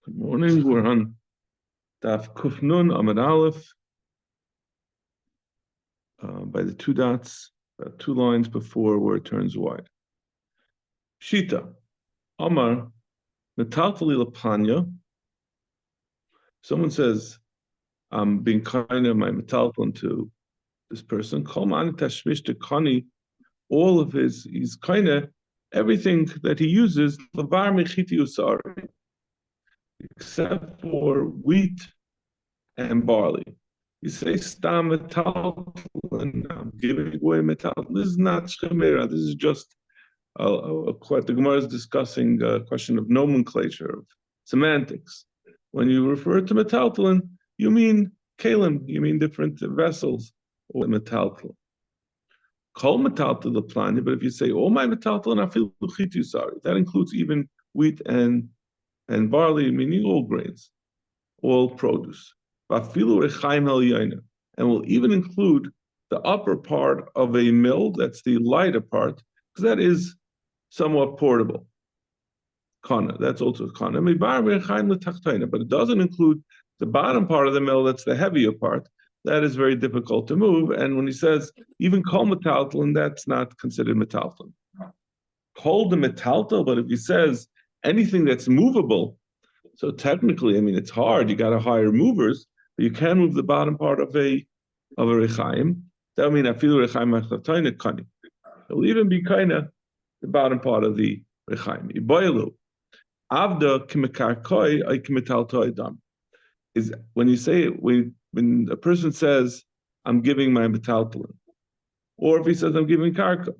Good morning. We're on Daf Kufnun Amid Aleph by the two dots, about 2 lines before where it turns wide. Shita Amar Nataltali Lapanya. Someone says, I'm being kind of my metalton to this person. Kolman Tashmish to Kani, all of he's kind of everything that he uses, Lavar Mechiti Usari, except for wheat and barley. You say stam metal, and I'm giving away metal. This is not shemera. This is just the Gemara is discussing a question of nomenclature, of semantics. When you refer to metaltalin, you mean kalim, you mean different vessels or metaltalin. Call metaltalin the plan, but if you say all my metaltalin, I feel luchitu sorry. That includes even wheat and barley, meaning all grains, all produce. And will even include the upper part of a mill, that's the lighter part, because that is somewhat portable. Kana, that's also kana. But it doesn't include the bottom part of the mill, that's the heavier part. That is very difficult to move. And when he says even kol metaltalin, that's not considered metaltalin. Kol the metaltal, but if he says anything that's movable, so technically, I mean, it's hard. You got to hire movers. You can move the bottom part of a rechaim. That would mean I feel rechaim achatayna kani. It'll even be kind of the bottom part of the rechaim. Iboilu avda kimekarkoi ay kimetaltoi dam is when you say when a person says I'm giving my metaltalin, or if he says I'm giving karka,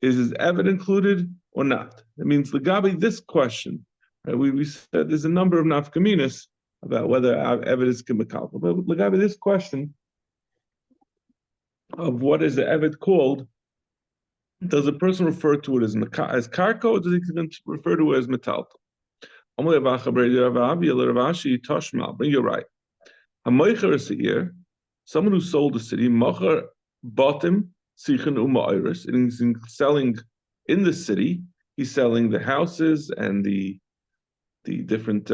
is his evet included or not? That means legabi this question. Right? We said there's a number of nafkaminas about whether our evidence can be calculated. But look at this question of what is the evet called. Does a person refer to it as karko, or does he refer to it as metaltal? Bring your right. Hamoicher is here, someone who sold the city, mocher bottom sichen umairis, and he's selling in the city. He's selling the houses and the different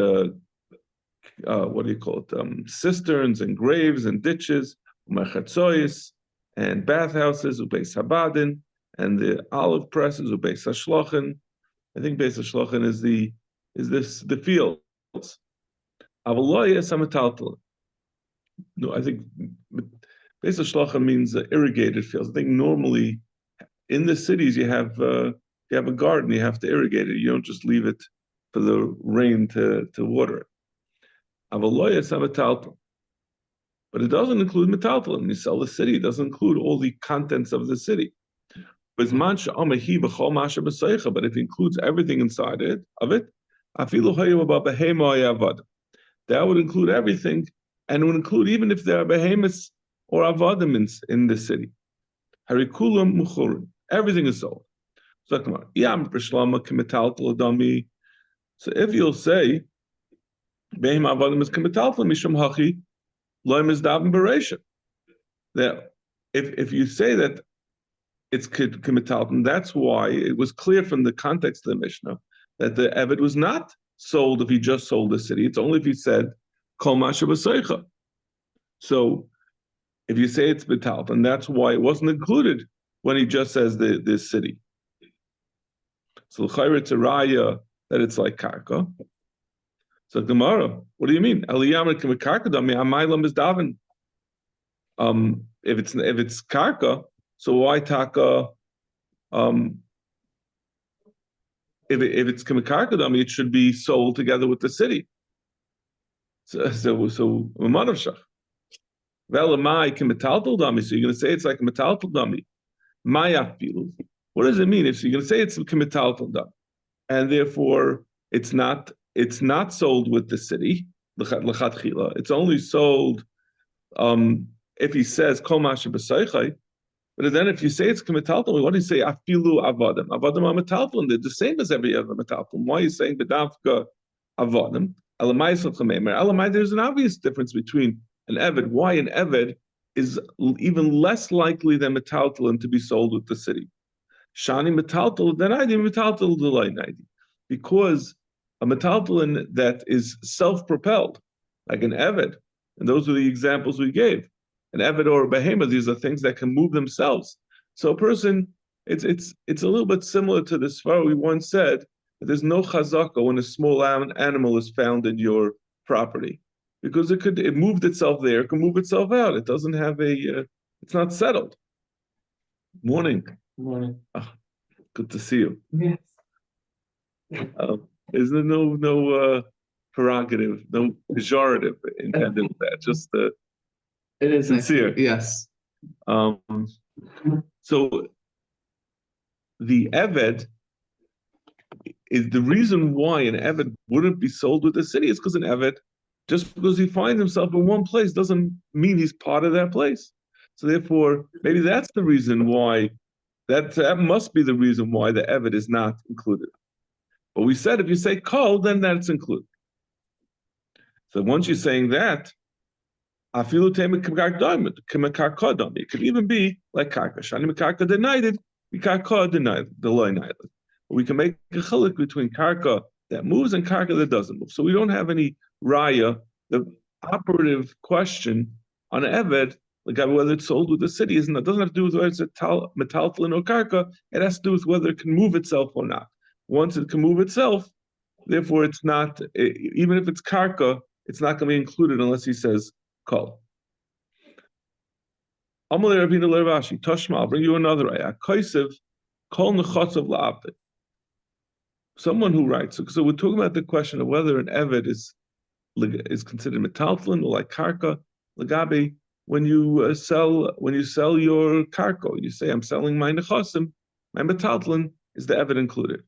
what do you call it? Cisterns and graves and ditches, umachatzoyis and bathhouses, ubeis habadin, and the olive presses, ubeis hashlochen. I think beis hashlochen is the fields. Avaloyes hamataltal. No, I think beis hashlochen means irrigated fields. I think normally in the cities you have a garden, you have to irrigate it. You don't just leave it for the rain to water it. But it doesn't include metaltal. When you sell the city, it doesn't include all the contents of the city. But if it includes everything inside it, that would include everything, and it would include even if there are behemoths or avadim in the city. Everything is sold. So if you'll say, that if you say that it's kimitalton, that's why it was clear from the context of the Mishnah that the evet was not sold if he just sold the city. It's only if he said kol masha b'seicha. So if you say it's metalton, that's why it wasn't included when he just says the city. So l'chayr it's a raya that it's like karka. So Gemara, what do you mean? If it's karka, so why taka? If it's kamikarka, it should be sold together with the city. So umanavshach. Velamai kamitaltal dami. So you're going to say it's like a metaltal dami. Mayafilu. What does it mean? If you're going to say it's kamitaltal dami, and therefore it's not sold with the city. It's only sold if he says kol masha b'seichai. But then if you say it's k'metalton, what do you say? Afilu avadim. Avadim are metalton. They're the same as every other metalton. Why are you saying bedavka avadim? Elamai there's an obvious difference between an eved. Why an eved is even less likely than metalton to be sold with the city. Shani metalton, then I did metalton delay 90. Because a metaltalin that is self-propelled, like an eved, and those are the examples we gave. An eved or a behemoth, these are things that can move themselves. So a person, it's a little bit similar to the svara we once said that there's no chazaka when a small animal is found in your property, because it moved itself there, it can move itself out. It doesn't have it's not settled. Morning. Morning. Oh, good to see you. Yes. Is there no prerogative, no pejorative intended with that? Just it is sincere. Actually, yes. So the Eved is the reason why an Eved wouldn't be sold with the city is because an Eved, just because he finds himself in one place doesn't mean he's part of that place. So therefore, maybe that's the reason why, that must be the reason why the Eved is not included. But we said if you say kol, then that's included. So once you're saying that, it could even be like karka. Shani karka denied, karka denied, the loy denied. We can make a chiluk between karka that moves and karka that doesn't move. So we don't have any raya. The operative question on an eved, like whether it's sold with the city, it doesn't have to do with whether it's a metaltalin or karka. It has to do with whether it can move itself or not. Once it can move itself, therefore it's not, even if it's karka, it's not going to be included unless he says kol. Amalei Rabbeinu Lervashi, Toshma, I'll bring you another ayah. Koisev, kol nechotzav la'avdei. Someone who writes, so we're talking about the question of whether an eved is considered metaltalin or like karka. Lagabe, when you sell your karko, you say, I'm selling my nechosim, my metaltalin, is the eved included?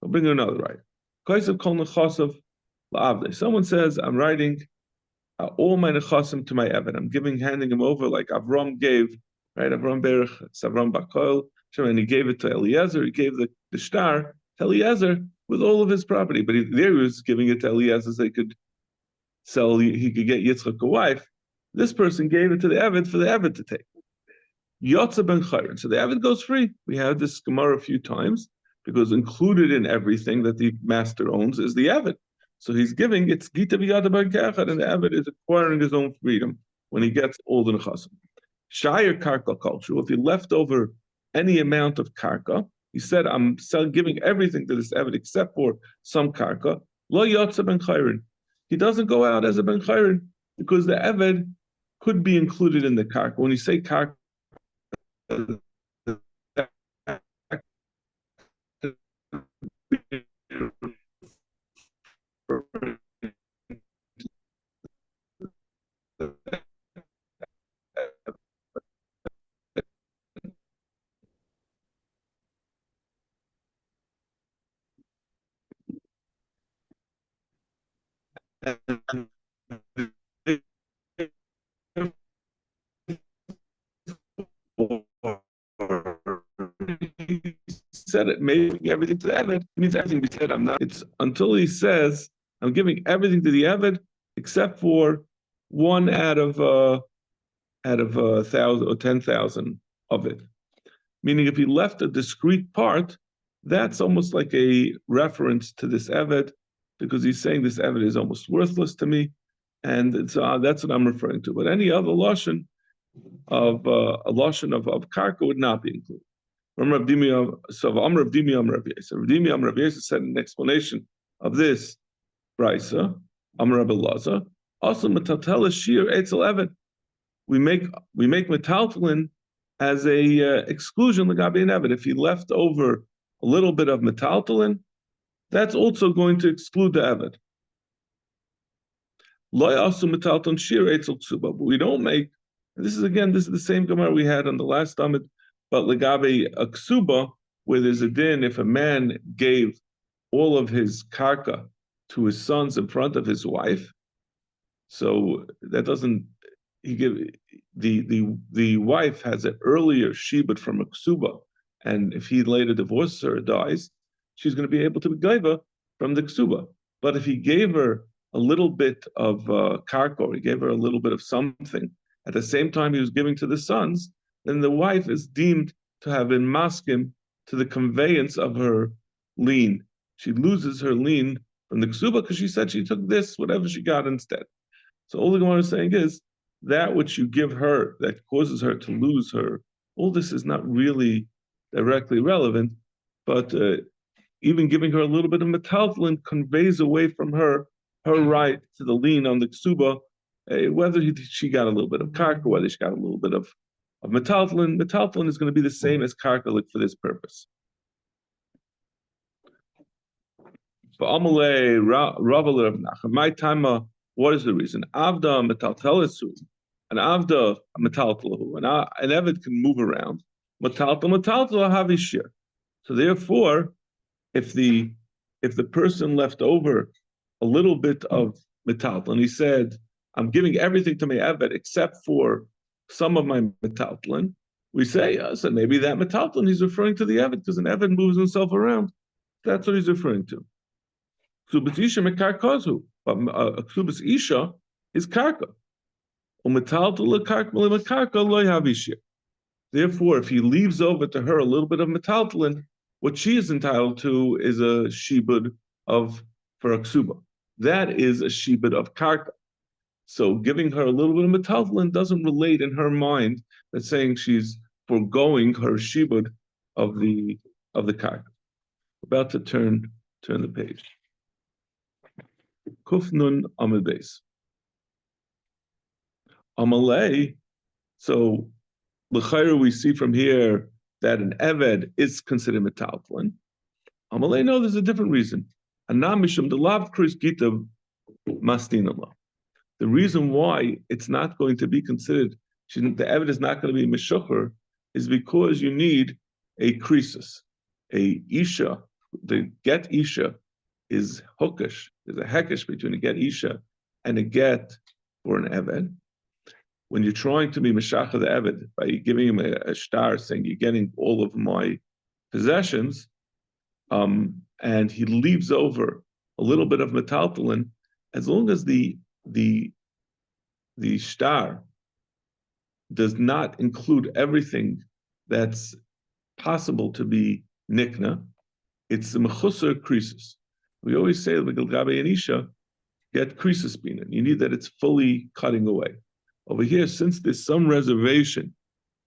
I'll bring you another right. Koisev kol nechotzav la'avdei. Someone says, I'm writing all my nechasim to my eved. I'm handing him over like Avram gave, right? Avram Berach, Avram Bakol, and he gave it to Eliezer. He gave the shtar to Eliezer with all of his property. But there he was giving it to Eliezer so he could get Yitzchak a wife. This person gave it to the eved for the eved to take. Yotza ben Chayrin. So the eved goes free. We had this Gemara a few times because included in everything that the master owns is the eved. So he's giving, it's Gita B'yada B'Kechad, and the Eved is acquiring his own freedom when he gets all the Nechasim. Shire Karka culture, if he left over any amount of Karka, he said, I'm giving everything to this Eved except for some Karka, Lo Yotza Ben Chayrin. He doesn't go out as a Ben Chayrin because the Eved could be included in the Karka. When you say Karka, said it, maybe everything to the Eved means everything. He said, I'm not. It's until he says, I'm giving everything to the Eved except for one out of 1,000 or 10,000 of it. Meaning, if he left a discrete part, that's almost like a reference to this Eved, because he's saying this Eved is almost worthless to me, and it's, that's what I'm referring to. But any other lashon of a lashon of karka would not be included. Amr Rav Dimi Amr Rav Yosef said an explanation of this brisa. Amr Rav Elazar also metaltal shir etzel eved. We make metaltalin as a exclusion legabe an eved. If he left over a little bit of metaltalin, that's also going to exclude the eved. Lo also metaltalin shir etzel ksuba. But we don't make. This is the same Gemara we had on the last Amid. But legabe a ksuba, where there's a din, if a man gave all of his karka to his sons in front of his wife, so that doesn't, he give the wife has an earlier shibud from a ksuba, and if he later divorces her or dies, she's going to be able to be gaiva from the ksuba. But if he gave her a little bit of karka, or he gave her a little bit of something at the same time he was giving to the sons, then the wife is deemed to have been maskim to the conveyance of her lien. She loses her lien from the ksuba because she said she took this, whatever she got instead. So all the Gemara is saying is that which you give her that causes her to lose her, all this is not really directly relevant, but even giving her a little bit of metaltalin conveys away from her right to the lien on the ksuba, whether she got a little bit of karka, whether she got a little bit of metaltalin. Metaltalin is going to be the same as karka for this purpose. For Amalei, Rav my time, what is the reason? Avda metaltelesu, an avda metaltelahu, an Eved can move around. Metaltel havishir. So therefore, if the person left over a little bit of metaltel, and he said, I'm giving everything to my Eved except for some of my metaltlin, we say, so maybe that metaltlin he's referring to the Eved, because an Eved moves himself around. That's what he's referring to. Ksubas Isha mekarkazu, but Ksubas Isha is karka. Therefore, if he leaves over to her a little bit of metaltlin, what she is entitled to is a shibud for a ksuba. That is a shibud of karka. So giving her a little bit of metaltalin doesn't relate in her mind that's saying she's foregoing her shibud of the karka. About to turn the page. Kufnun Amid Beis. Amalei. So l'chayr we see from here that an Eved is considered metaltalin. Amalei, no, there's a different reason. Anamishum the lav kris gitav mastinallah. The reason why it's not going to be considered, the Eved is not going to be meshucher, is because you need a krisis. A isha, the get isha is hukish. There's a hekish between a get isha and a get for an Eved. When you're trying to be meshacha the Eved by giving him a star saying you're getting all of my possessions, and he leaves over a little bit of metaltalin, as long as the star does not include everything that's possible to be nikna, it's a mechusar krisis. We always say that Gilgabe and Isha get krisis binan. You need that it's fully cutting away. Over here, since there's some reservation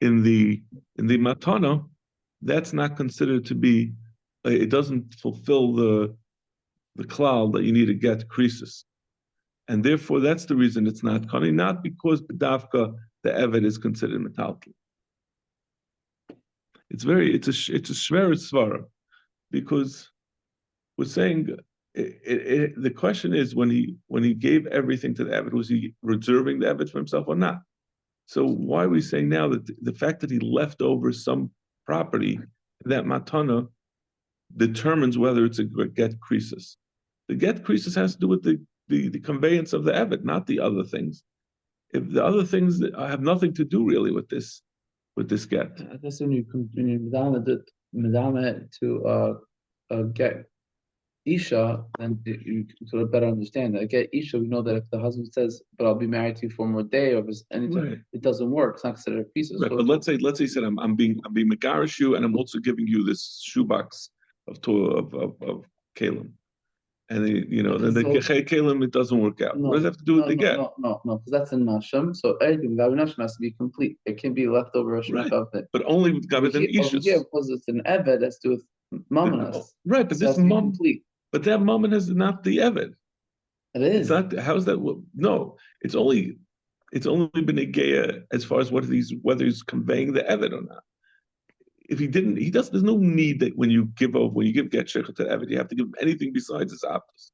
in the matana, that's not considered to be. It doesn't fulfill the klal that you need to get krisis. And therefore, that's the reason it's not cutting, not because b'davka the Eved is considered metaltal. It's a shver svara, because we're saying the question is when he gave everything to the Eved, was he reserving the Eved for himself or not? So why are we saying now that the fact that he left over some property, that matana determines whether it's a get krisis? The get krisis has to do with the conveyance of the Eved, not the other things. If the other things have nothing to do really with this get. I guess when you medama to get Isha, then you sort of better understand that. Get Isha, we know that if the husband says, "But I'll be married to you for more day," or if it's anything, right, it doesn't work. It's not considered a piece. Right, but let's say he said, "I'm being megarish you, and I'm also giving you this shoebox of kalim." And then the kalim, it doesn't work out. What does that have to do with the get? No, because that's in Nashim. So everything Gabi Nashim has to be complete. It can be left over a right, but only with Gabi and Ishus. Yeah, because it's an Eved that's to do with Mamanas. Right, but this mom, but that Maman is not the Eved. It is. It's not. How's that? No, it's only been a geya as far as whether he's conveying the Eved or not. If he didn't, there's no need that when you give get sheikhah to Eved, you have to give him anything besides his optus.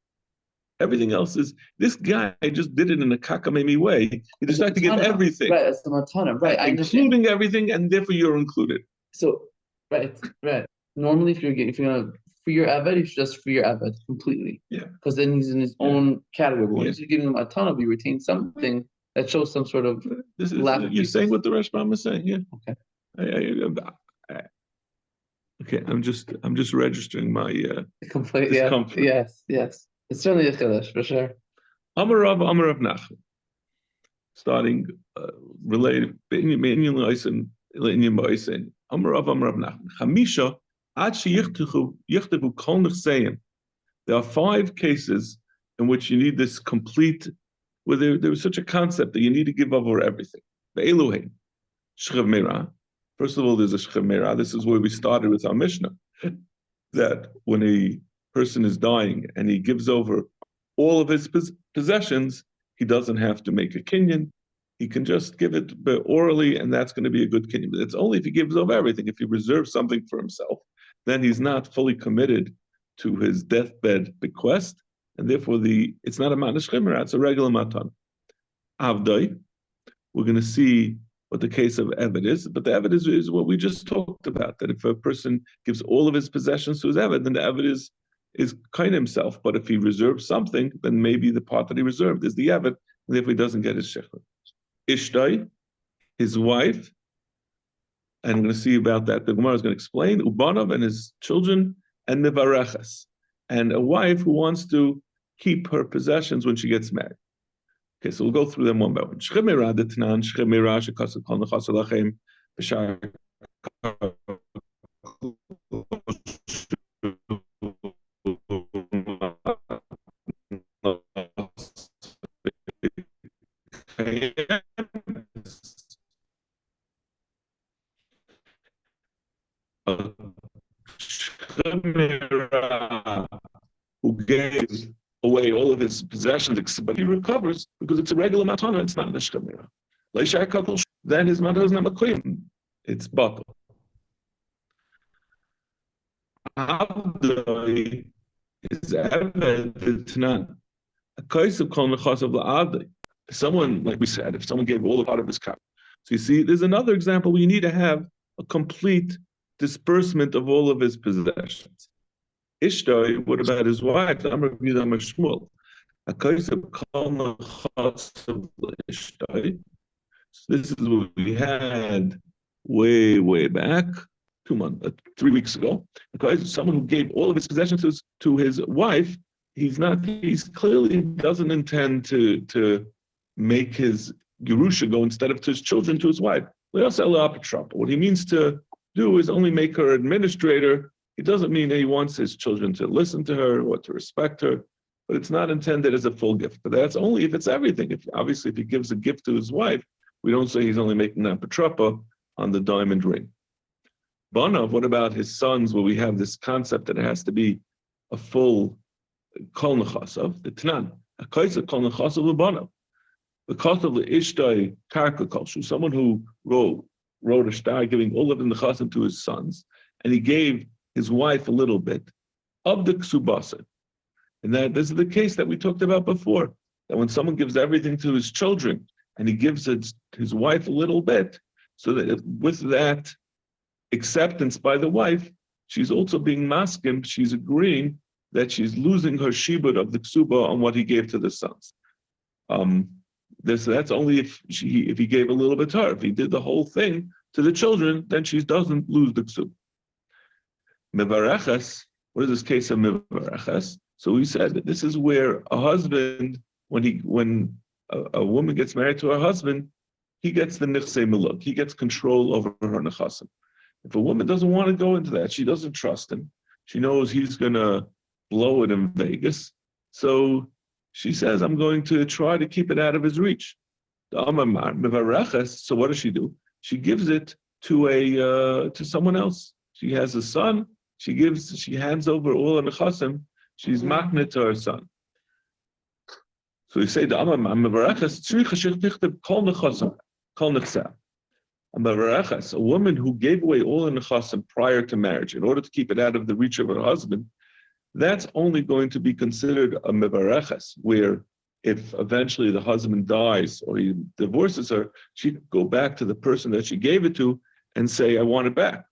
Everything else is, this guy just did it in a kakamemi way. He decided to give everything. Right, it's the matana, right. Including everything, and therefore you're included. So, right. Normally, if you're gonna free your Eved, you should just free your Eved completely. Yeah. Because then he's in his own category. But once you're giving him a matana, you retain something that shows some sort of you're saying what the Rashbam is saying, yeah. Okay. Okay, I'm just registering my discomfort. Yes. It's certainly a chiddush for sure. Amar Rav Nachman, starting related. Amar Rav Nachman. Chamisha ad sheyichtavu kol nechseim There are 5 cases in which you need this complete, where there was such a concept that you need to give over everything. The Eluheim, Shchev Meirah. First of all, there's a Shchev Meirah. This is where we started with our Mishnah, that when a person is dying and he gives over all of his possessions, he doesn't have to make a kinyan. He can just give it orally, and that's going to be a good kinyan. But it's only if he gives over everything. If he reserves something for himself, then he's not fully committed to his deathbed bequest, and therefore it's not a matnas chimera, it's a regular matan. Avdai, we're going to see what the case of Eved is, but the Eved is what we just talked about, that if a person gives all of his possessions to his Eved, then the Eved is kind himself, but if he reserves something, then maybe the part that he reserved is the Eved, and therefore he doesn't get his shechur. Ishtai, his wife, and I'm going to see about that. The Gemara is going to explain Ubanov and his children, and Mivarechas, and a wife who wants to keep her possessions when she gets married. Okay, so we'll go through them one by one. Shchemera detnan, shchemera shekasat kol nechas alachem b'shar who gave away all of his possessions, but he recovers because it's a regular matana, it's not neshkamira. Then his mother is not makoyim, it's batal. Avdai is eved, it's not. A kaisiv kol nechasav la'avdai. Someone, like we said, if someone gave all the part of his cup. So you see, there's another example where you need to have a complete disbursement of all of his possessions. Ishtai, what about his wife? Shmuel. So this is what we had way back, 3 weeks ago. Because someone who gave all of his possessions to his wife, he's clearly doesn't intend to make his Yerusha go instead of to his children to his wife. What he means to do is only make her administrator. It doesn't mean that he wants his children to listen to her or to respect her, but it's not intended as a full gift. But that's only if it's everything. If he gives a gift to his wife, we don't say he's only making that patrapa on the diamond ring. Banav, what about his sons, where we have this concept that it has to be a full kol nechasav, the Tnan, a kaisa kol nechasav l'banav. The cost of the ishtai karka kolshu, someone who wrote a star giving all of the nechasim to his sons, and he gave his wife a little bit of the ksubasa. And that this is the case that we talked about before, that when someone gives everything to his children and he gives his wife a little bit, so that with that acceptance by the wife, she's also being maskim, she's agreeing that she's losing her shibud of the ksuba on what he gave to the sons. That's only if he gave a little bit to her. If he did the whole thing to the children, then she doesn't lose the ksuba. Mevareches, what is this case of mevareches? So we said that this is where a husband, when a woman gets married to her husband, he gets the nichsei miluk. He gets control over her nechasim. If a woman doesn't want to go into that, she doesn't trust him. She knows he's going to blow it in Vegas. So she says, I'm going to try to keep it out of his reach. So what does she do? She gives it to someone else. She has a son. She hands over all the nechasim. She's maknet to her son. So we say, a woman who gave away all the nechasim prior to marriage in order to keep it out of the reach of her husband, that's only going to be considered a mevareches, where if eventually the husband dies or he divorces her, she could go back to the person that she gave it to and say, I want it back.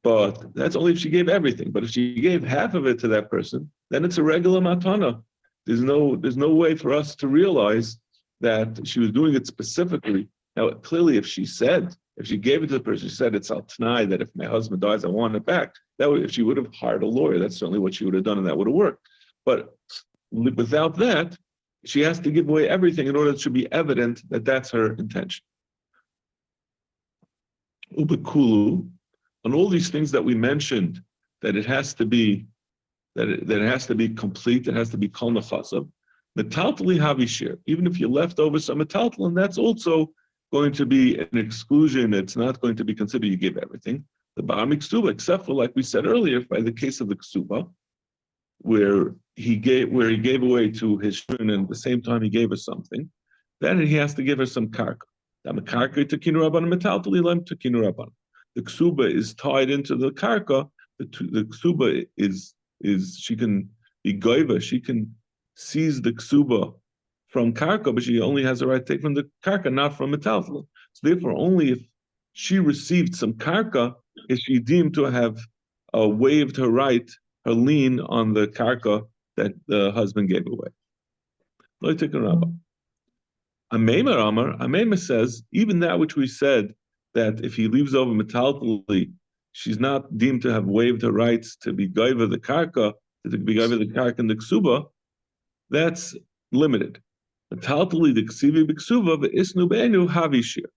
But that's only if she gave everything. But if she gave half of it to that person, then it's a regular matana. There's no way for us to realize that she was doing it specifically. Now, clearly, if she gave it to the person, she said it's al t'nai that if my husband dies, I want it back. If she would have hired a lawyer, that's certainly what she would have done, and that would have worked. But without that, she has to give away everything in order it should be evident that that's her intention. Ubekulu, on all these things that we mentioned, that it has to be that it has to be complete, it has to be kol nechasav. Metaltali havishir. Even if you left over some metaltalin, that's also going to be an exclusion. It's not going to be considered you gave everything. The bar miksuba, except for like we said earlier, by the case of the ksuba, where he gave away to his children and at the same time he gave her something, then he has to give her some karka. The ksuba is tied into the karka. The ksuba is she can be goiva, she can seize the ksuba from karka, but she only has the right to take from the karka, not from metaltalin. So therefore, only if she received some karka is she deemed to have waived her right, her lien on the karka that the husband gave away. Amema says, even that which we said, that if he leaves over metaltali, she's not deemed to have waived her rights to be gaiva the karka, to be gaiva the karka and the ksuba, that's limited. Metaltali the ksivi b'ksuba v'isnu be'enu havishir.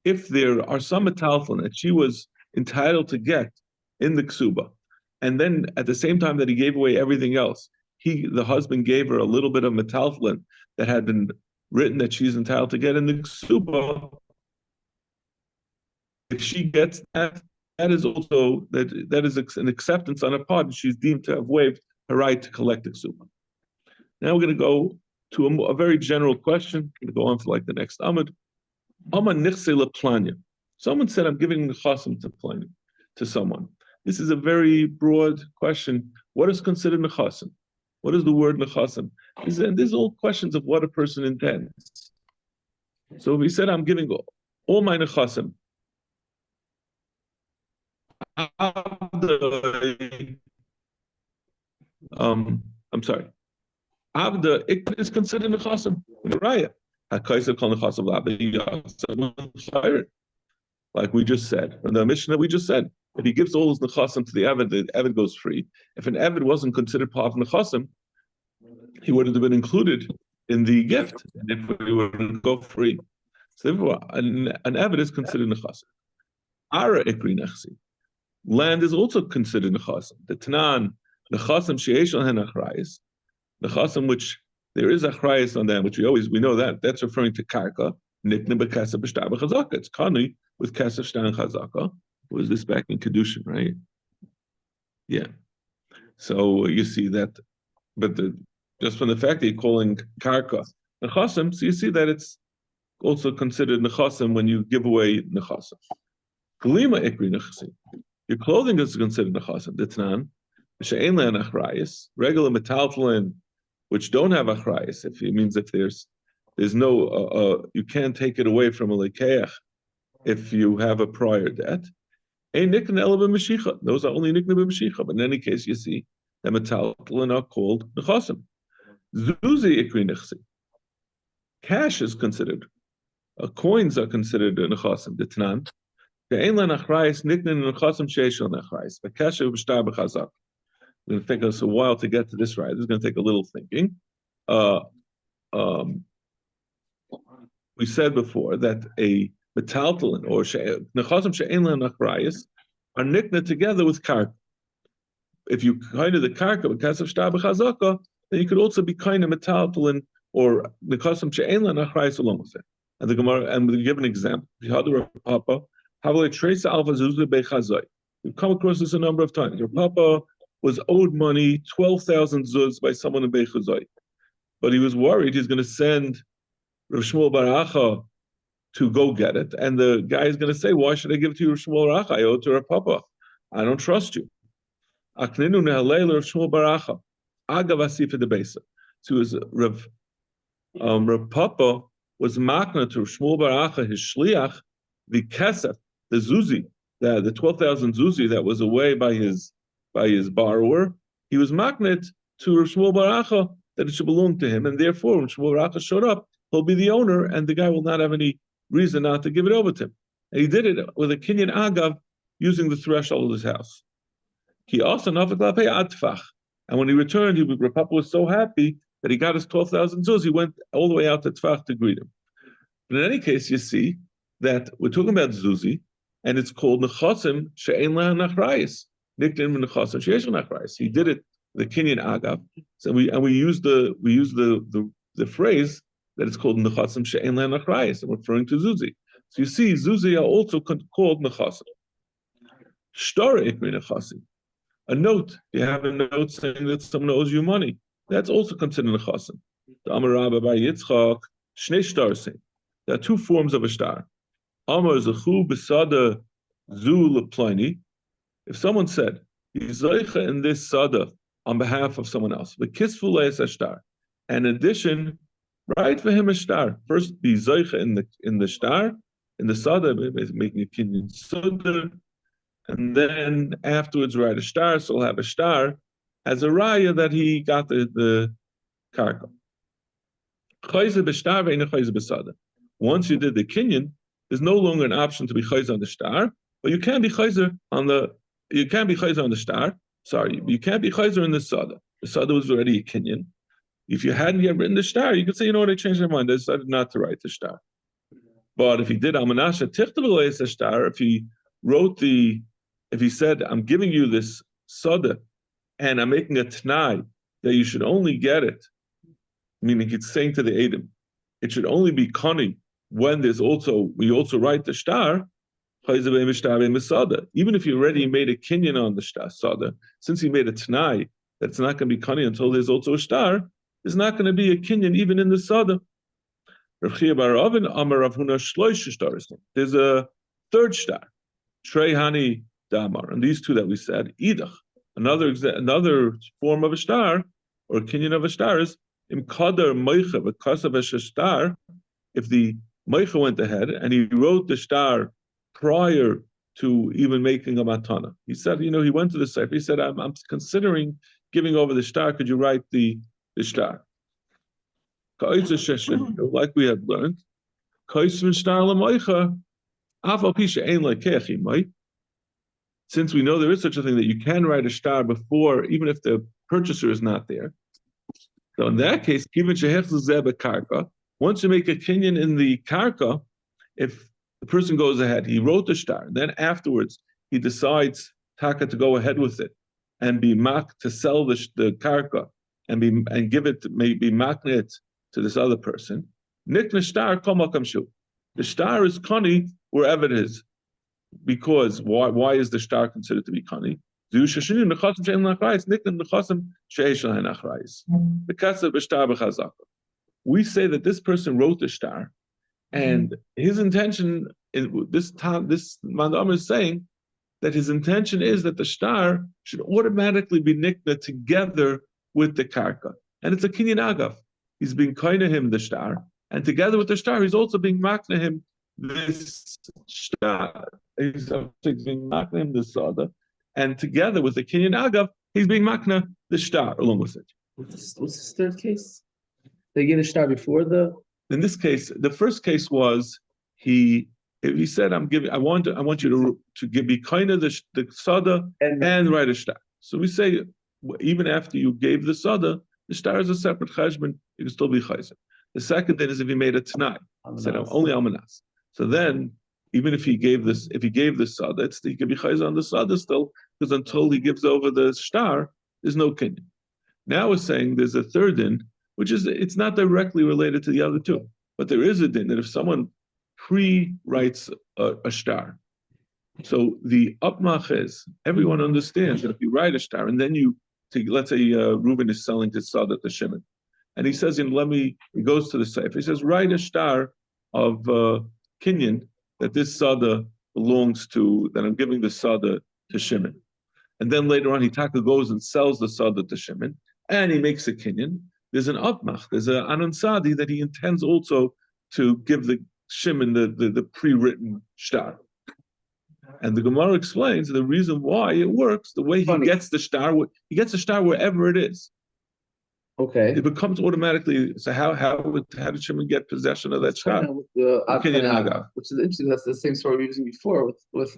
If there are some metaltalin that she was entitled to get in the ksuba, and then at the same time that he gave away everything else, the husband gave her a little bit of metaltalin that had been written that she's entitled to get in the ksuba. If she gets that, that is also that is an acceptance on her part. She's deemed to have waived her right to collect the ksuba. Now we're going to go to a very general question. I'm going to go on for like the next amud. Someone said, I'm giving the nechasim to someone. This is a very broad question. What is considered nechasim? What is the word nechasim? And these are all questions of what a person intends. So if he said, I'm giving all my nechasim, I'm sorry. Abda is considered nechasim. Raya. Like we just said, from the Mishnah we just said, if he gives all his nechasim to the Eved goes free. If an Eved wasn't considered part of nechasim, he wouldn't have been included in the gift, and if he would go free. So therefore, an Eved is considered nechasim. Ara ikri nechsi. Land is also considered nechasim. The Tanan, nechasim sheyesh on achrayis, nechasim which there is achrayis on them, which we know that's referring to karka. Nikne bekaseh b'shtar b'chazaka. It's kani with kaseh shtar and chazaka. Was this back in kedushin, right? Yeah. So you see that, but just from the fact that you're calling karka nechasim, so you see that it's also considered nechasim when you give away nechasim. Glima ikri nechasi. Your clothing is considered nechasim. Ditnan, she'ein le'an achrayis, regular metaltalin, which don't have achrayis. If it means if there's no, you can't take it away from a lekeach if you have a prior debt. Ein nikne ela b'mashicha. Those are only nikne b'mashicha. But in any case, you see that metaltalin are called nechasim. Zuzi ikri nechasi. Cash is considered. Coins are considered nechasim. Ditnan. It's going to take us a while to get to this right. It's going to take a little thinking. We said before that a metaltalin or nechasim she'ein le'an achrayis are nikna together with karka. If you kind of the karka with kasef shtar b'chazaka, then you could also be kind of metaltalin or nechasim she'ein le'an achrayis along with it. And the Gemara, and we give an example. Papa. We've come across this a number of times. Your papa was owed money, 12,000 zuz by someone in Beichazai. But he was worried he's going to send Rav Shmuel Baracha to go get it. And the guy is going to say, why should I give it to you, Rav Shmuel Baracha? I owe it to Rav Papa. I don't trust you. Akninu nehalei Rav Shmuel Baracha. Agav asif de Besa. So it was Rav Papa was makna to Rav Shmuel Baracha, his shliach, the kesef, the zuzi, the 12,000 zuzi that was away by his borrower, he was magnet to Rav Shmuel Baracha that it should belong to him, and therefore when Shmuel Baracha showed up, he'll be the owner, and the guy will not have any reason not to give it over to him. And he did it with a kinyan agav using the threshold of his house. He also nafak atfach, and when he returned, Rav Papa was so happy that he got his 12,000 zuz. He went all the way out to Tfach to greet him. But in any case, you see that we're talking about zuzi, and it's called nechasim she'ein le'an achrayis. Nikdim nechasim she'esh le'an achrayis. He did it the kinyan agav. So we use the phrase that it's called nechasim she'en lehem achrayis, and referring to zuzi. So you see, zuzi are also called nechasim. Shtar ikri nechasim. A note, you have a note saying that someone owes you money. That's also considered nechasim. The Amar Rabba Bar Yitzchak, Shnei Shtar saying. There are two forms of a shtar. Amar zechu b'sada zu leplini. If someone said, he's zeicha in this sada on behalf of someone else, the kisfu leis a shtar. And in addition, write for him a shtar. First, be zeicha in the shtar, in the sada, making a kinyan suda, and then afterwards write a shtar. So he'll have a shtar as a raya that he got the karka. Once you did the kinyan, there's no longer an option to be chayzer on the shtar, but you can be chayzer on the shtar. Sorry, you can't be chayzer in the sada. The sada was already a kinyan. If you hadn't yet written the shtar, you could say, you know what, I changed my mind. I decided not to write the shtar. But if he did amanasha tichtav the shtar, if he said, I'm giving you this sada, and I'm making a t'nai that you should only get it, meaning he's saying to the Edom, it should only be kani when we also write the shtar, even if you already made a kinyan on the shtar sada, since he made a t'nai that it's not going to be kani until there's also a shtar, there's not going to be a kinyan even in the sada. There's a third shtar, trehani damar, and these two that we said, idach. Another form of a shtar or kinyan of a shtar is imkadar meicha v'kasav shtar. If the meicha went ahead and he wrote the shtar prior to even making a matana, he said, he went to the sefer. He said, I'm considering giving over the shtar. Could you write the shtar? Like we have learned, since we know there is such a thing that you can write a shtar before, even if the purchaser is not there. So in that case, once you make a kinyan in the karka, if the person goes ahead, he wrote the shtar, then afterwards he decides taka to go ahead with it and be mak to sell the karka and give it, maybe makna it to this other person. Nikna shtar komakam shu. The shtar is kani wherever it is. Because why is the shtar considered to be kani? We say that this person wrote the shtar, and his intention in this mandam is saying that his intention is that the shtar should automatically be nikna together with the karka, and it's a kinyan agav. He's being kind of him the shtar, and together with the shtar, he's also being makna him this shtar. He's being makna him the sada, and together with the kinyan agav, he's being makna the shtar along with it. What's this third case? They gave the shtar before the. In this case, the first case was he said, I want you to give me kind of the sada and write a shtar. So we say even after you gave the sada, the shtar is a separate cheshbon. You can still be chayzer. The second thing is if he made a t'nai, said only almanas. So then, even if he gave the sada, he can be chayzer on the sada still, because until he gives over the shtar, there's no kinyan. Now we're saying there's a third din, which is it's not directly related to the other two, but there is a din that if someone pre-writes a shtar, so the upmach is everyone understands that if you write a shtar and then let's say Reuben is selling to Sadat to Shimon, and he says, he goes to the sefer, he says, write a shtar of kinyan that this sada belongs to, that I'm giving the sada to Shimon. And then later on, Taka goes and sells the sada to Shimon, and he makes a kinyan. There's an upmach, there's an anunsadi that he intends also to give the Shimon the pre-written shtar. And the Gemara explains the reason why it works, the way he gets the shtar wherever it is. Okay. It becomes automatically, so how did Shimon get possession of that shtar? Which is interesting, that's the same story we were using before with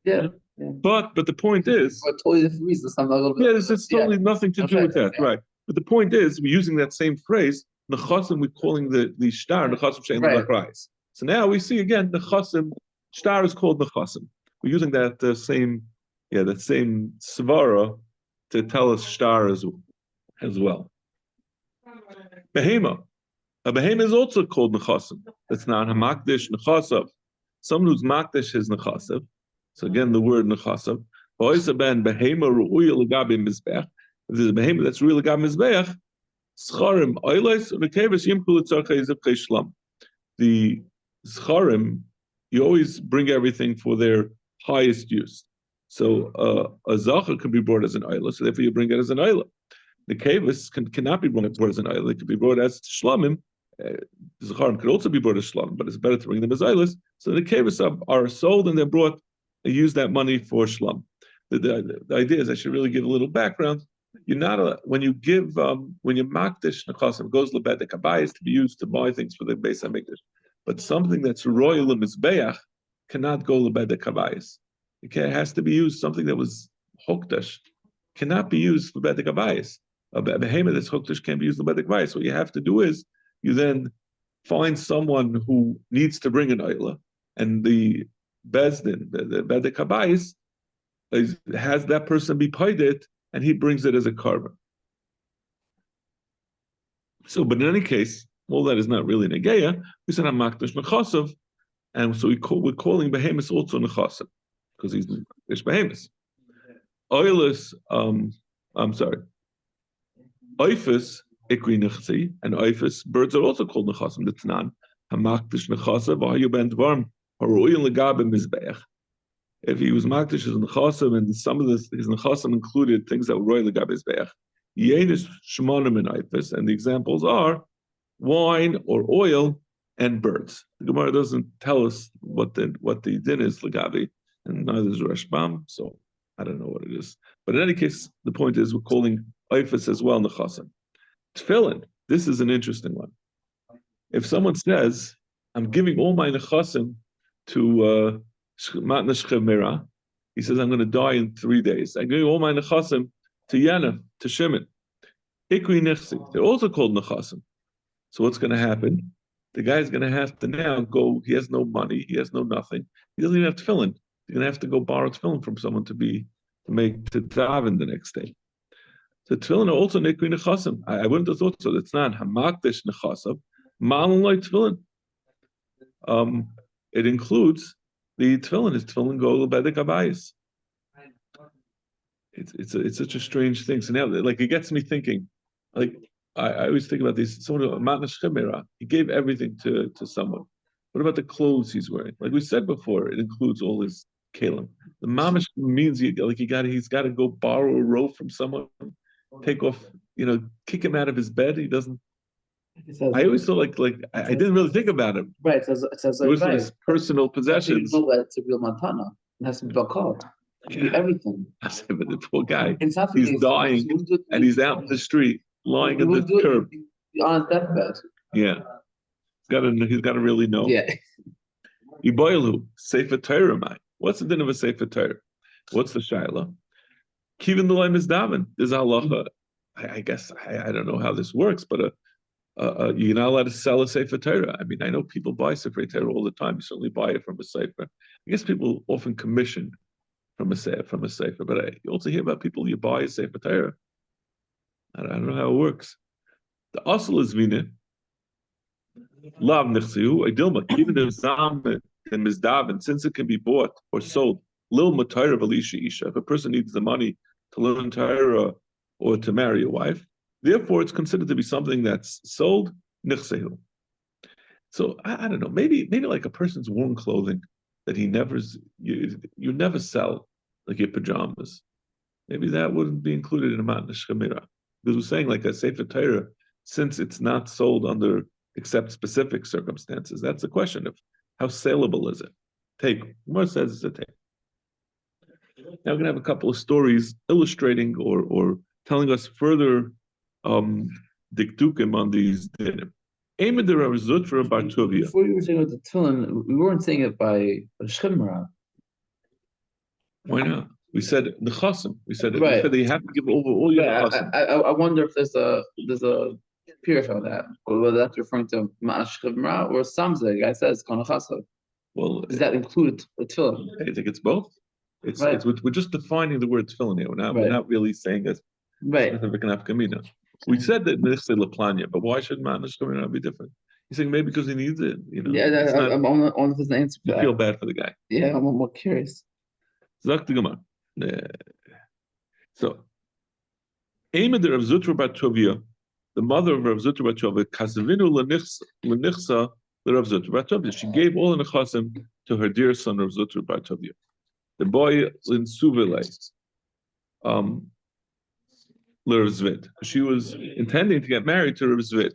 yeah. But the point is, for totally different reasons. It's totally nothing to do with that, right? But the point is, we're using that same phrase, nechasim, we're calling the shtar nechasim she'en l'chrais. So now we see again, nechasim, shtar is called nechasim. We're using that same that same svara to tell us star as well. Behema. A behema is also called nechasim. It's not hamakdish nechasav. Someone who's makdish is nechasav. So again, the word nechasav. If there's a behema that's real legabe mizbeach, scharim oilos u'nekeves yimkul etzarchei zivchei shlam. The scharim, you always bring everything for their highest use. So a zachar can be brought as an oilos, so therefore you bring it as an oilah. The keves cannot be brought as an oilah; it could be brought as shlamim. The zacharim could also be brought as shlamim, but it's better to bring them as oilos. So the keves are sold and they're brought. They use that money for shlam. The idea is I should really give a little background. You're not when you give when you makdish nechasim goes lebedek abayis to be used to buy things for the beis hamikdash, but something that's royal mizbeach cannot go lebedek abayis. It has to be used. Something that was hokdash cannot be used for bedek abayis. A behemoth that's hokdash can't be used for bedek abayis. What you have to do is you then find someone who needs to bring an oila, and the bezdin, the bedek abayis, has that person be paid it, and he brings it as a carbon. So, but in any case, all that is not really negeya. We said hamakdash nechasav, and so we're calling behemoth also nechasav because he's behemoth. Oilus, I'm sorry. Oifus ikri nechsi, and oifus birds are also called nechasim. That's not hamakdash nechasav. V'hayu ben dvarm haroyin legabe mizbeach. If he was makdish as nechasim, and some of his nechasim included things that were royal legabe mizbeach, yenis shmonim and oifus, and the examples are wine or oil and birds. The Gemara doesn't tell us what the din is legabe, and neither is Rashbam, so I don't know what it is. But in any case, the point is we're calling oifus as well nechasim. Tefillin, this is an interesting one. If someone says, I'm giving all my nechasim to Matnash Chemira, he says, I'm going to die in 3 days. I'm giving all my nechasim to Yana, to Shimon. Ikri nechsi, they're also called nechasim. So what's going to happen? The guy's going to have to now go, he has no money, he has no nothing. He doesn't even have tefillin. He's going to have to go borrow tefillin from someone to daven the next day. So tefillin are also nikri nechasim. I wouldn't have thought so. It's not hamakdish nechasav. Ma'alon loy tefillin. It includes the tefillin. Is tefillin go lebedek abayis? It's such a strange thing. So now, like, it gets me thinking. Like, I always think about these. Someone matnash chemira, he gave everything to someone. What about the clothes he's wearing? Like we said before, it includes all his kalim. The mamish means he's got to go borrow a robe from someone, take off, kick him out of his bed. He doesn't. I always thought I didn't really think about it. Right, it says it was his personal possessions. You know that it's a real matana. It has to be bakal. It can be everything. I said, but the poor guy, he's dying, and he's out in the street, lying on the curb. On his deathbed. Yeah. He's got to really know. Yeah. Iboilu, Sefer Torah, mai. What's the din of a Sefer Torah? What's the shaila? Kivin the line is daven. There's halacha. I guess I don't know how this works, but you're not allowed to sell a Sefer Torah. I mean, I know people buy Sefer Torah all the time. You certainly buy it from a Sefer. I guess people often commission from a Sefer, but you also hear about people you buy a Sefer Torah. I don't know how it works. The asl is vina. Lav nechsiu idilma. Even if zam and mizdav, since it can be bought or sold, lil matayra v'lisha isha. If a person needs the money to learn Torah or to marry a wife, therefore it's considered to be something that's sold nechsiu. So I don't know. Maybe like a person's worn clothing that you never sell, like your pajamas. Maybe that wouldn't be included in a matnash chemira. Because we're saying like a Sefer Torah, since it's not sold under except specific circumstances, that's the question of how saleable is it? Take. Gemara says it's a take. Now we're going to have a couple of stories illustrating or telling us further diktukim on these dinim. Before you were saying about the tefillin, we weren't saying it by Shemra. Why not? We said the chasim. We said right. that you have to give over all your chasim. I wonder if there's a period on that, or whether that's referring to ma'ash chevra or samzeh. The guy says kana chasav. Well, does that include the tefillin? I think it's both. We're just defining the word tefillin here. We're not really saying a specific nafkamina. We said that nechse laplanya, but why should matnish kamina be different? You're saying maybe because he needs it, I'm on the answer. You feel bad for the guy. Yeah, I'm more curious. Zak the Gemara. So, Aimed Rav Zutra bar Tovia, the mother of Rav Zutra bar Tovia, kasvinu lenichsa Rav Zutra bar Tovia. She gave all the nechasim to her dear son Rav Zutra bar Tovia. The boy in Suvile, Rav Zvid. She was intending to get married to Rav Zvid.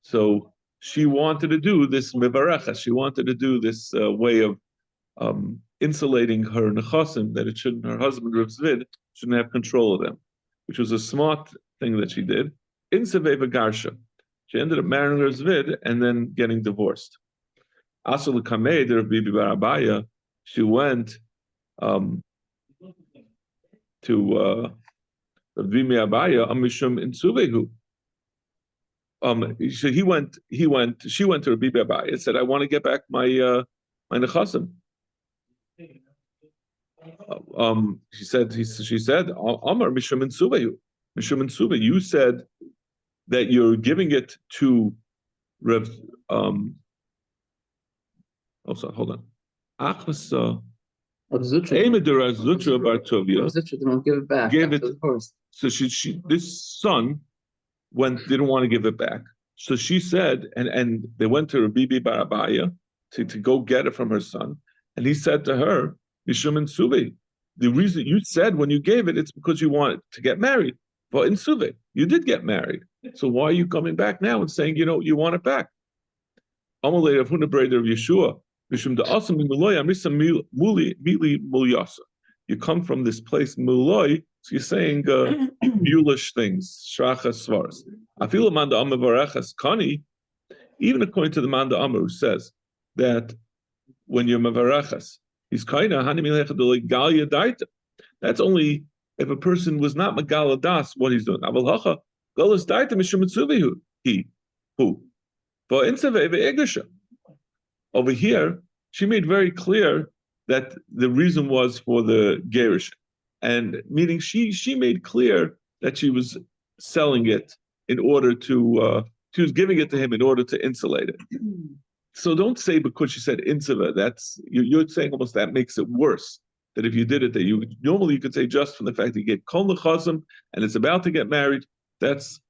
So she wanted to do this mivarecha. She wanted to do this way of insulating her nechasim, that her husband Rav Zvid shouldn't have control of them, which was a smart thing that she did. In Seveva Garsha, she ended up marrying Rav Zvid and then getting divorced. Asul Kamed Rav Bibi bar Abaya, she went to Rav Bibi Abaya Amishum in Suvehu. So she went to Rav Bibi Abaya and said, I want to get back my nechasim. She said, Amar Mishum in Suvehu. Mishum in Suvehu, you said that you're giving it to Rav. Hold on. Achvasa. Zutra bar Tovia. Didn't give it back. Gave it. So this son didn't want to give it back. So she said, and they went to Rabbi bar Abaya to go get it from her son, and he said to her, Mishum in Suve, the reason you said when you gave it, it's because you wanted to get married. But in Suve, you did get married. So why are you coming back now and saying, you want it back? Amalei Rav Huna Breder of Yeshua, Mishum da Asam Muloy Amrisa Muli Mulyasa. You come from this place Muloy, so you're saying mulish things, Shrachas Svaras. I feel a Manda Amma Varachas Kani, even according to the Manda Amma who says that when you're Mavarachas, he's kaina hanimilecha galia daita. That's only if a person was not magala das what he's doing. Aval hacha galas daita mishum mitzuvihu he who. For insave over here, she made very clear that the reason was for the gerish, and meaning she made clear that she was selling it in order to she was giving it to him in order to insulate it. So don't say because she said insava, that's you're saying almost that makes it worse. That if you did it, that you could say just from the fact that you get kol nechazim and it's about to get married, that's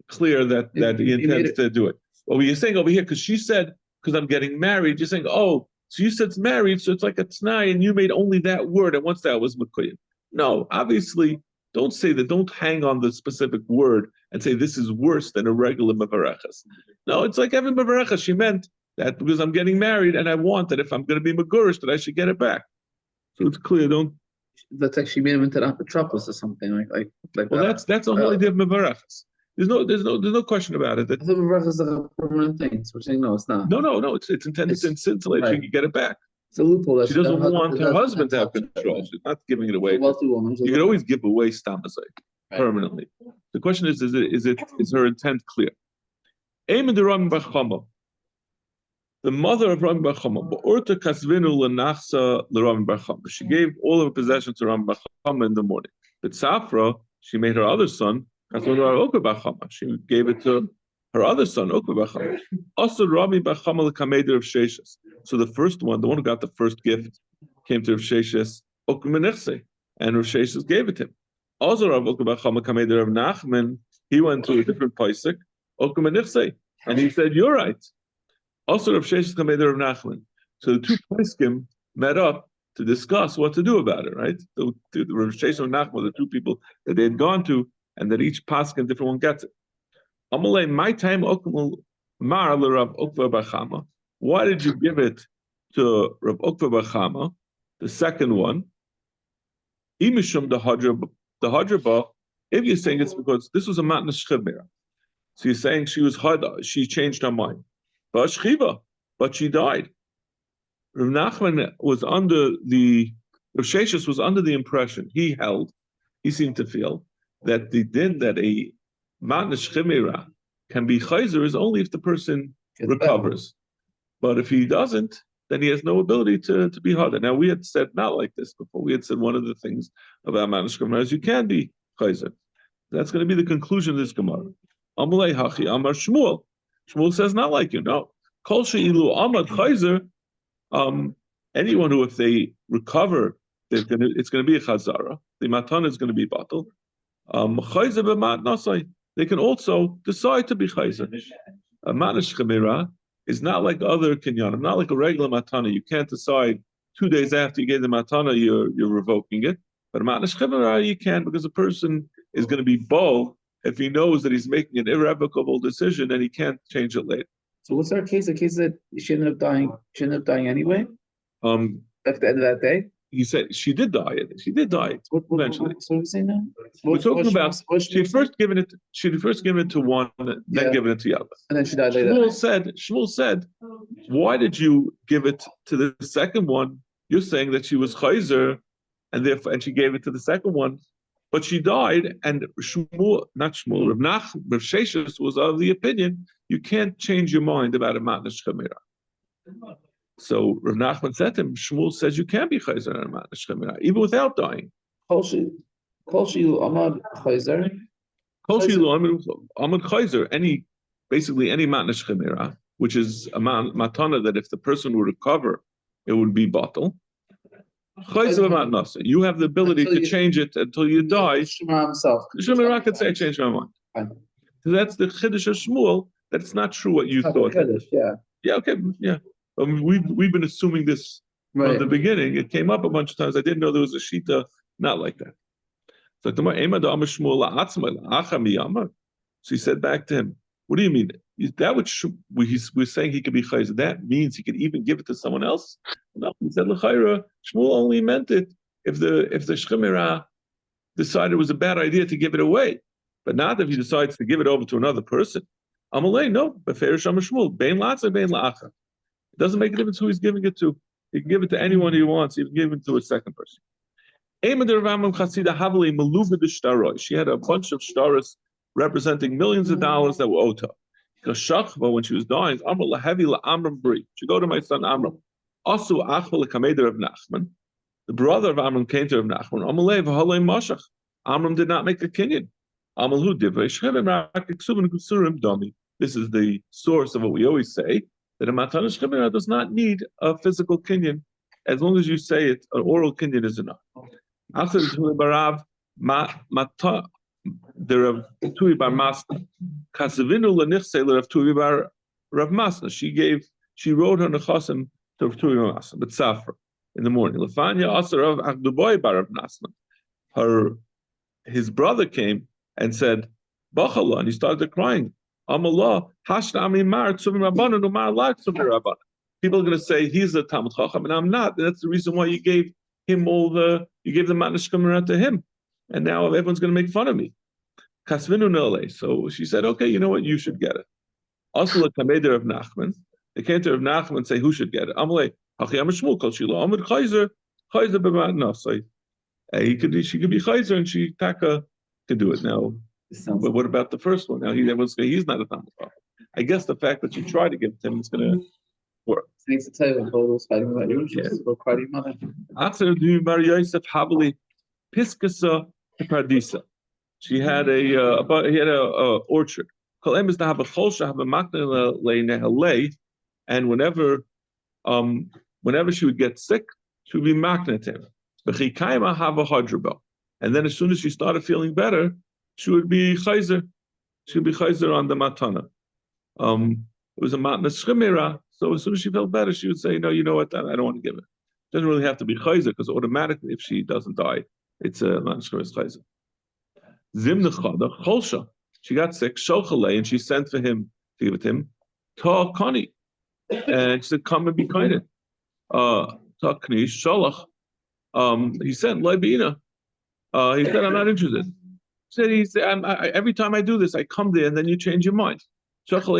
clear that he intends to do it. Well, you're saying over here because she said because I'm getting married, you're saying so you said it's married, so it's like a t'nai, and you made only that word, and once that was makuyim. No, obviously, don't say that. Don't hang on the specific word and say this is worse than a regular mavarechas. No, it's like every mavarechas. She meant that because I'm getting married and I want that if I'm going to be magurish that I should get it back. So it's clear. That's like she made him into an apotropos or something like. Well, that's the whole idea of mavarechas. There's no question about it. I thought mavarechas is a permanent thing. So we're saying no, it's not. No. It's intended to insulate. Right. She can get it back. It's a loophole. That she doesn't want her husband to have control. She's not giving it away. Wealthy woman. You can always give away stamazai permanently. The question is her intent clear? Aim in the Ram Bachama. The mother of Ram Bachama, Orta Kasvinu Lanachsa Ram Bachama. She gave all of her possessions to Ram Bachama in the morning. But Safra, she made her other son, Kasvinu Bachama. She gave it to her other son, Bachama. Also, Rabbi Bachama Kameder of Sheshes. So the first one, the one who got the first gift, came to Rav Sheshes, and Rav Sheshes gave it to him. Also, Rav Bachama Kameder of Nachman, he went to a different paisik, and he said, "You're right." Also, Rav Sheshes Kameder of Nachman. So the two paiskim met up to discuss what to do about it, right? The Rav Sheshes and Nachman, the two people that they had gone to, and that each paskin, different one gets it. Amalei, my time Mar Rav Ukva Bachama. Why did you give it to Rav Ukva Bachama, the second one? Imishum the Hadraba. If you're saying it's because this was a matnas chimera, so you're saying she changed her mind. But she died. Rav Nachman was Rav Sheshes was under the impression he seemed to feel that the din that a matnas chimera can be chayzer is only if the person recovers. But if he doesn't, then he has no ability to be harder. Now, we had said not like this before. We had said one of the things about Manish Gemara is you can be chayzer. That's going to be the conclusion of this Gemara. Amalei hachi amar Shmuel. Shmuel says not like you. No. Kol she'ilu amad chayzer. Anyone who, if they recover, it's going to be a chazara. The matana is going to be batal. Chayzer b'mat nasai. They can also decide to be chayzer. A manish chemira is not like other kinyanim, not like a regular matana. You can't decide 2 days after you gave the matana, you're revoking it. But a manish chemira, you can, because a person is going to be bo if he knows that he's making an irrevocable decision and he can't change it later. So what's our case? The case that she ended up dying. She ended up dying anyway. At the end of that day. He said she did die. She did die eventually. So what are we saying now? We're talking about she had first given it to one, then given it to the other. And then she died later. Shmuel said, why did you give it to the second one? You're saying that she was chayzer, and she gave it to the second one, but she died. And Rav Sheshes was of the opinion you can't change your mind about a matnish chamira. So Rav Nachman said to him, Shmuel says you can be chayzer on a matnish chamira even without dying. Kol she'ilu amad chayzer. Kol she'ilu amad chayzer. Basically any matnish chamira, which is a matana that if the person would recover, it would be batal. Chayzer matnasa. You have the ability to change it until you die. Shemira could say, I changed my mind. So that's the chiddush of Shmuel. That's not true what you thought. Yeah, okay, yeah. We've been assuming this from the beginning. It came up a bunch of times. I didn't know there was a shita not like that. So he said back to him, what do you mean? That which we're saying he could be chayzer, that means he could even give it to someone else? No, he said l'chayra. Shmuel only meant it if the shchemira decided it was a bad idea to give it away, but not if he decides to give it over to another person. Amalei, no, beferish Shmuel, bein latza, bein la'acha. It doesn't make a difference who he's giving it to. He can give it to anyone he wants. He can give it to a second person. She had a bunch of shtaras representing millions of dollars that were owed to her. When she was dying, she go to my son Amram. Also, the brother of Amram came to Rav Nachman. Amram did not make a kinyan. This is the source of what we always say, that a matanas chemira does not need a physical kinyan. As long as you say it, an oral kinyan is enough. After the Tui Barav, the Rav Tui Bar Masna, Kasavinu lenichse Rav Tui Bar Rav Masna. She wrote her nechasim to Rav Tui Bar Masna, but Safra in the morning. Lefanya also Rav Agduboy Bar Rav Masna. His brother came and said, Bachala, and he started crying. Amallah, Hashnami Mar Tzuvim Rabbanan, Umar La Tzuvim Rabbanan. People are going to say he's a Talmud Chacham and I'm not. And that's the reason why you gave him you gave the Matnish Gemara to him. And now everyone's going to make fun of me. Kasvinu Nole. So she said, okay, you know what? You should get it. Also, the Kameder of Nachman. They came to Rav Nachman and say, who should get it? Amalei, Hachi Amashmul, Kol Shilo, Amud Chayzer B'Mat Nasai. She could be Chayzer and she Taka could do it now. But what about the first one? Now everyone's saying he's not a Talmud Chacham. I guess the fact that you try to give it to him is going to work. Thanks to tell you about those fighting about your interests, about crying mother. After the Bar Yosef Havali Piskasa Pardisa, he had a orchard. And whenever she would get sick, she would be makna to him. And then as soon as she started feeling better, she would be chayzer. She would be chayzer on the matana. It was a matna shemira. So as soon as she felt better, she would say, "No, you know what? I don't want to give it." It doesn't really have to be chayzer because automatically, if she doesn't die, it's a matna shemira chayzer. Zim nechada cholsha. She got sick, shochalei, and she sent for him to give it to him. Ta kani, and she said, "Come and be kind." Ta knish shalach. He said, "Leibina." He said, "I'm not interested." He said, every time I do this, I come there and then you change your mind. He said to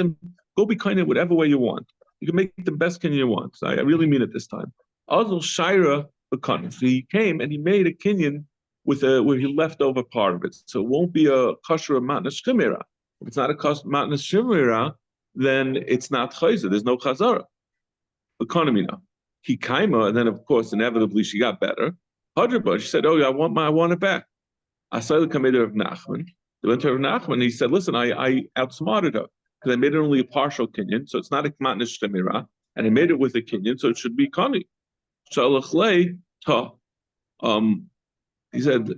him, go be kind in whatever way you want. You can make the best kinyan you want. So I really mean it this time. Also, Shaira Bekana. So he came and he made a kinyan where he left over part of it. So it won't be a kosher matnas shemira. If it's not a matnas shemira, then it's not chayzer. There's no chazara. Economy now. He kaima, and then of course, inevitably she got better. Hadraba, she said, "Oh, I want it back." I saw the committee of Nachman. They went to Rav Nachman. He said, "Listen, I outsmarted her because I made it only a partial kinyan, so it's not a kmatnish shemira, and I made it with a kinyan, so it should be kani." Shalachlei ta. He said,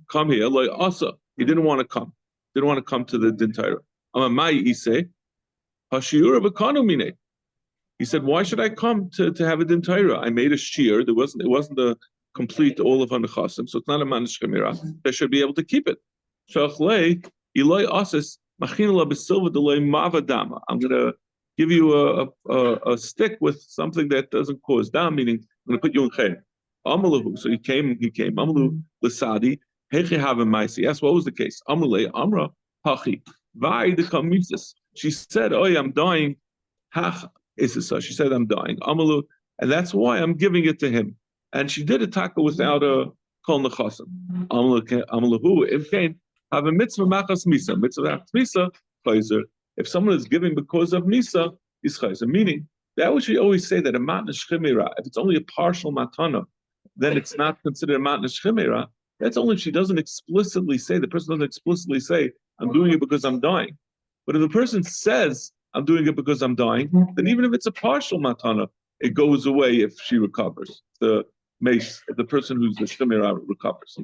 "Come here." Like asa, he didn't want to come. Didn't want to come to the din Torah. Amamai ise hashiura b'kanu mine. He said, "Why should I come to have a din Torah? I made a shear. It wasn't a complete all of Hanachasim, so it's not a manish kamira. They should be able to keep it." Shalchlei Eloi Asis Machinala Besilva Delay Mavadama. I'm gonna give you a stick with something that doesn't cause dam, meaning I'm gonna put you in chayin. Amalahu. So he came. Amalu Lasadi Heche Havim Maisi. Yes, what was the case? Amule Amra Hachi Vai the Kamisis. She said, "Oh, I'm dying." Hach is she said, "I'm dying." Amalu, and that's why I'm giving it to him. And she did a taka without a kol nechasim. Amalahu, if came have a mitzvah machas misa, mitzvah misa chayzer. If someone is giving because of misa, is chayzer. Meaning that we should always say that a matnas chimera, if it's only a partial matana, then it's not considered a matnas chimera. That's only if she doesn't explicitly say, the person doesn't explicitly say, "I'm doing it because I'm dying." But if the person says, "I'm doing it because I'm dying," then even if it's a partial matana, it goes away if she recovers. The mace, the person who's the shemira recovers.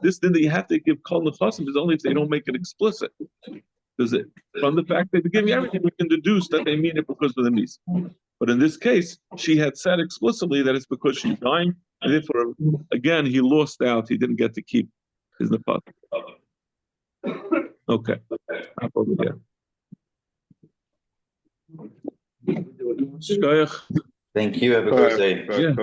This then that you have to give kol nechasim is only if they don't make it explicit. Does it? From the fact that they give you everything, we can deduce that they mean it because of the mace. But in this case, she had said explicitly that it's because she's dying, and therefore, again, he lost out. He didn't get to keep his nefat. Okay, stop over there. Thank you. Have a good day. Yeah.